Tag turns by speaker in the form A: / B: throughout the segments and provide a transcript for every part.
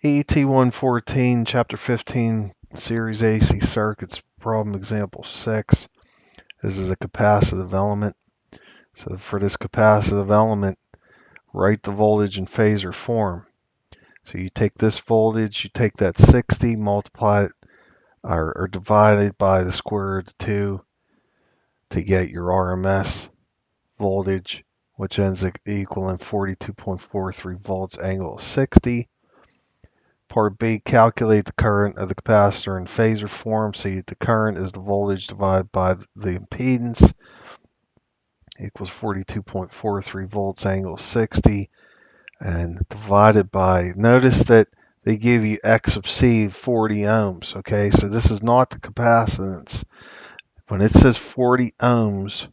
A: EET 114, Chapter 15, Series AC Circuits, Problem Example 6. This is a capacitive element. So for this capacitive element, write the voltage in phasor form. So you take this voltage, you take that 60, multiply it, or divide it by the square root of 2 to get your RMS voltage, which ends up equaling 42.43 volts, angle of 60. Part B, calculate the current of the capacitor in phasor form. So the current is the voltage divided by the impedance, equals 42.43 volts, angle 60, and divided by, notice that they give you X sub C 40 ohms, okay? So this is not the capacitance. When it says 40 ohms,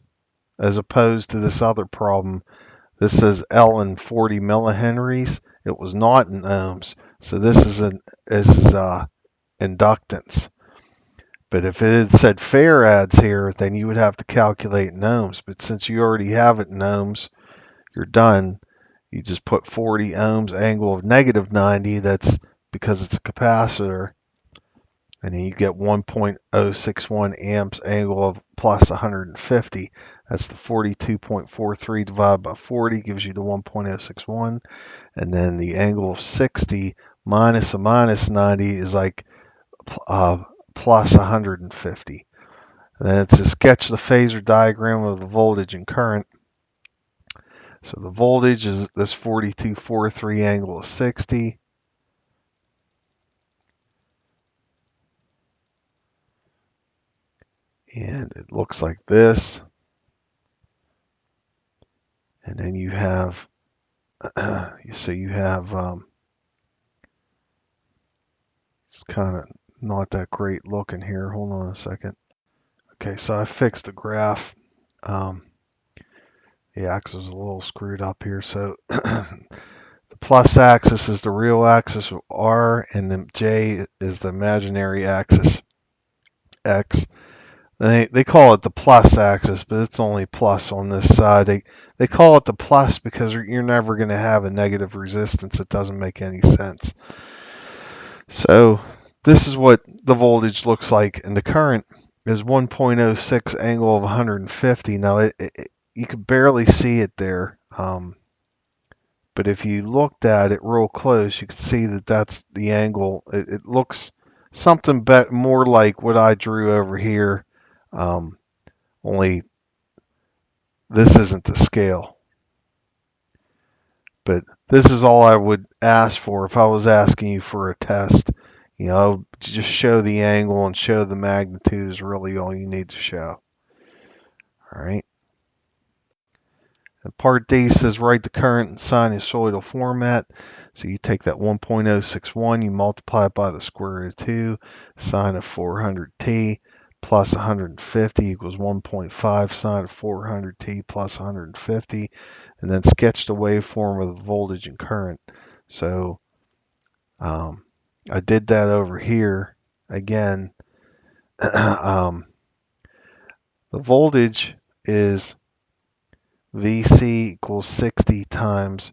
A: as opposed to this other problem, this says L in 40 millihenries. It was not in ohms. So this is inductance. But if it had said farads here, then you would have to calculate in ohms. But since you already have it in ohms, you're done. You just put 40 ohms, angle of negative 90. That's because it's a capacitor. And then you get 1.061 amps, angle of plus 150. That's the 42.43 divided by 40 gives you the 1.061. And then the angle of 60 minus a minus 90 is like plus 150. And then it's to sketch the phasor diagram of the voltage and current. So the voltage is this 42.43 angle of 60. And it looks like this. And then you have, so you have, it's kind of not that great looking here. Hold on a second. Okay, so I fixed the graph. Um, the axis is a little screwed up here. So the plus axis is the real axis of R, and the J is the imaginary axis, X. They call it the plus axis, but it's only plus on this side. They call it the plus because you're never going to have a negative resistance. It doesn't make any sense. So this is what the voltage looks like, and the current is 1.06 angle of 150. Now you can barely see it there, but if you looked at it real close, you can see that that's the angle. It looks something more like what I drew over here. Um, Only this isn't the scale. But this is all I would ask for if I was asking you for a test. You know, just show the angle and show the magnitude is really all you need to show. All right. And part D says write the current in sinusoidal format. So you take that 1.061, you multiply it by the square root of 2, sine of 400t plus 150 equals 1.5 sine of 400t plus 150, and then sketch the waveform of the voltage and current. So I did that over here again. The voltage is VC equals 60 times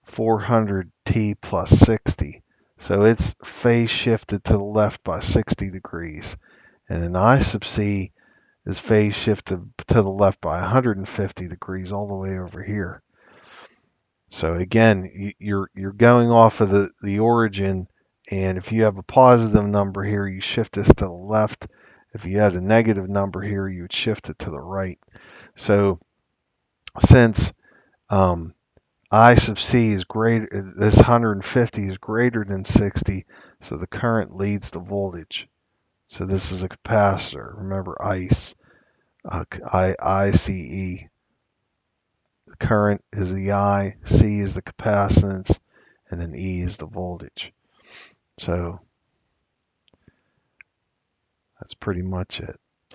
A: 400t plus 60. So it's phase shifted to the left by 60 degrees. And an I sub C is phase shifted to the left by 150 degrees all the way over here. So again, you're going off of the origin, and if you have a positive number here, you shift this to the left. If you had a negative number here, you would shift it to the right. So since I sub C is greater, this 150 is greater than 60, so the current leads the voltage. So this is a capacitor. Remember ICE, ICE. The current is the I, C is the capacitance, and then E is the voltage. So that's pretty much it.